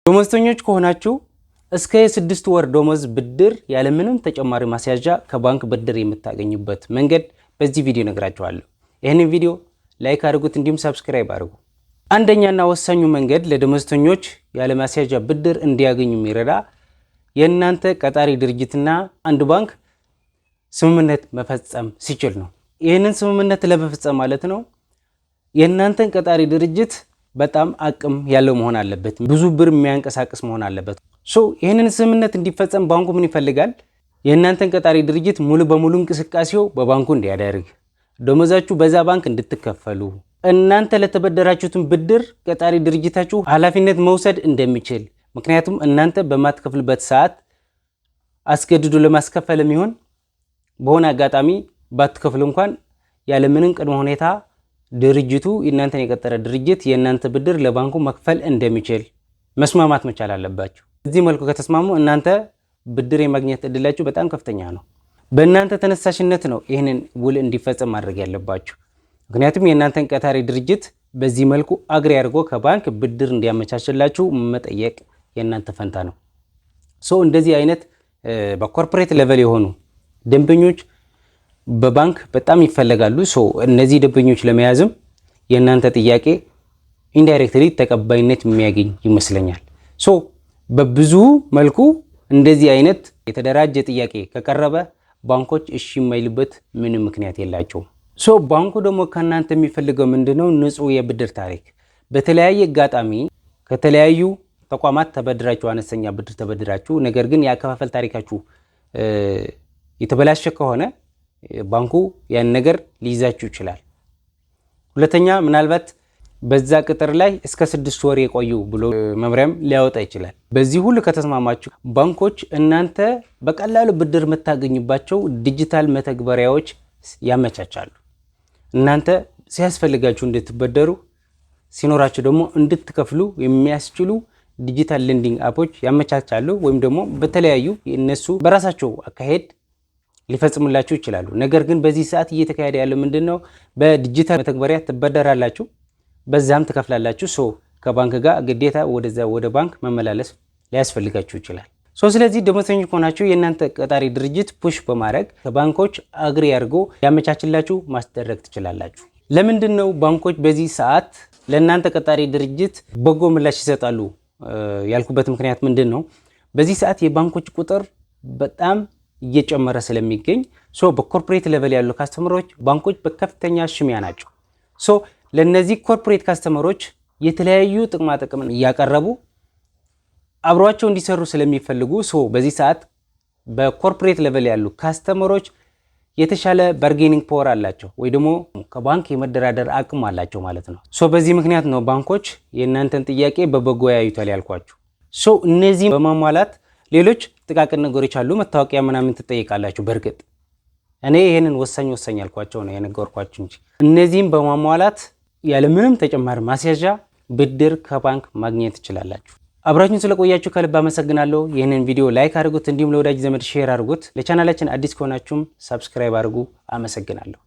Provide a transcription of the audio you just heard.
ደሞዝተኞች ከሆናችሁ እስከ 6 ወር ደሞዝ ብድር ያለምንም ተጨማሪ ማስያዣ ከባንክ ብድር የምታገኙበት መንገድ በዚህ ቪዲዮ ነግራችኋለሁ። ይሄንን ቪዲዮ ላይክ አድርጉት እንዲሁም ሰብስክራይብ አድርጉ። አንደኛና ወሳኙ መንገድ ለደሞዝተኞች ያለ ማስያዣ ብድር እንዲያገኙ የሚረዳ የእናንተ ቀጣሪ ድርጅትና አንድ ባንክ ስምምነት መፈጸም ሲችል ነው። ይሄንን ስምምነት ለመፈጸም ማለት ነው የእናንተን ቀጣሪ ድርጅት በጣም አቅም ያለው መሆን አለበት፣ ብዙ ብር የሚያንቀሳቅስ መሆን አለበት። ይሄንን ስምምነት እንዲፈጸም ባንኩ ምን ይፈልጋል? የእናንተን ቀጣሪ ድርጅት ሙሉ በሙሉ እንቅስቃሴው በባንኩ እንዲያደርግ፣ ደሞዛችሁ በዛ ባንክ እንድትከፈሉ፣ እናንተ ለተበደራችሁትን ብድር ቀጣሪ ድርጅታችሁ ኃላፊነት መውሰድ እንደሚችል፣ ምክንያቱም እናንተ በማትከፍልበት ሰዓት አስገድዶ ለማስከፈል የሚሆን በሆነ አጋጣሚ ባትከፍሉ እንኳን ያለምንም ቅድመ ሁኔታ ድርጅቱ የእናንተን የቀጠረ ድርጅት የእናንተ ብድር ለባንኩ መክፈል እንደሚችል መስማማት መቻል አለባችሁ። በዚህ መልኩ ከተስማሙ እናንተ ብድር የማግኘት እድላችሁ በጣም ከፍተኛ ነው። በእናንተ ተነሳሽነት ነው ይህንን ውል እንዲፈጸም ማድረግ ያለባችሁ። ምክንያቱም የእናንተን ቀጣሪ ድርጅት በዚህ መልኩ አግሪ አድርጎ ከባንክ ብድር እንዲያመቻችላችሁ መጠየቅ የእናንተ ፈንታ ነው። እንደዚህ አይነት በኮርፖሬት ሌቨል የሆኑ ደንበኞች በባንክ በጣም ይፈልጋሉ። እነዚህ ደንበኞች ለመያዝም የእናንተ ጥያቄ ኢንዳይሬክትሊ ተቀባይነት የሚያገኝ ይመስለኛል። በብዙ መልኩ እንደዚህ አይነት የተደራጀ ጥያቄ ከቀረበ ባንኮች እሺ የማይሉበት ምንም ምክንያት የላቸውም። ባንኩ ደግሞ ከእናንተ የሚፈልገው ምንድነው? ንጹህ የብድር ታሪክ። በተለያየ አጋጣሚ ከተለያዩ ተቋማት ተበድራችሁ አነስተኛ ብድር ተበድራችሁ ነገር ግን የአከፋፈል ታሪካችሁ የተበላሸ ከሆነ ባንኩ ያን ነገር ሊይዛችሁ ይችላል። ሁለተኛ ምናልባት በዛ ቅጥር ላይ እስከ 6 ወር የቆዩ ብሎ መምሪያም ሊያወጣ ይችላል። በዚህ ሁሉ ከተስማማችሁ ባንኮች እናንተ በቀላሉ ብድር የምታገኙባቸው ዲጂታል መተግበሪያዎች ያመቻቻሉ። እናንተ ሲያስፈልጋችሁ እንድትበደሩ ሲኖራችሁ ደግሞ እንድትከፍሉ የሚያስችሉ ዲጂታል ሌንዲንግ አፖች ያመቻቻሉ። ወይም ደግሞ በተለያዩ እነሱ በራሳቸው አካሄድ ሊፈጽሙላችሁ ይችላሉ። ነገር ግን በዚህ ሰዓት እየተካሄደ ያለው ምንድነው? በዲጂታል መተግበሪያ ትበደራላችሁ፣ በዛም ትከፍላላችሁ። ከባንክ ጋር ግዴታ ወደ ባንክ መመላለስ ሊያስፈልጋችሁ ይችላል። ስለዚህ ደሞዝተኞች ከሆናችሁ የእናንተ ቀጣሪ ድርጅት ፑሽ በማድረግ ከባንኮች አግሪ አድርጎ ያመቻችላችሁ ማስደረግ ትችላላችሁ። ለምንድነው ባንኮች በዚህ ሰዓት ለእናንተ ቀጣሪ ድርጅት በጎ ምላሽ ይሰጣሉ ያልኩበት ምክንያት ምንድነው? በዚህ ሰዓት የባንኮች ቁጥር በጣም እየጨመረ ስለሚገኝ በኮርፖሬት ሌቨል ያሉ ካስተመሮች ባንኮች በከፍተኛ ሽሚያ ናቸው። ለነዚህ ኮርፖሬት ካስተመሮች የተለያዩ ጥቅማ ጥቅም እያቀረቡ አብሯቸው እንዲሰሩ ስለሚፈልጉ በዚህ ሰዓት በኮርፖሬት ሌቨል ያሉ ካስተመሮች የተሻለ ባርጌኒንግ ፓወር አላቸው ወይ ደግሞ ከባንክ የመደራደር አቅም አላቸው ማለት ነው። በዚህ ምክንያት ነው ባንኮች የእናንተን ጥያቄ በበጎ ያዩታል ያልኳችሁ። እነዚህ በማሟላት ሌሎች ጥቃቅን ነገሮች አሉ፣ መታወቂያ ምናምን ትጠይቃላችሁ። በእርግጥ እኔ ይሄንን ወሳኝ ያልኳቸው ነው የነገርኳችሁ እንጂ እነዚህም በማሟላት ያለምንም ተጨማሪ ማስያዣ ብድር ከባንክ ማግኘት ትችላላችሁ። አብራችሁን ስለቆያችሁ ከልብ አመሰግናለሁ። ይህንን ቪዲዮ ላይክ አድርጉት፣ እንዲሁም ለወዳጅ ዘመድ ሼር አድርጉት። ለቻናላችን አዲስ ከሆናችሁም ሰብስክራይብ አድርጉ። አመሰግናለሁ።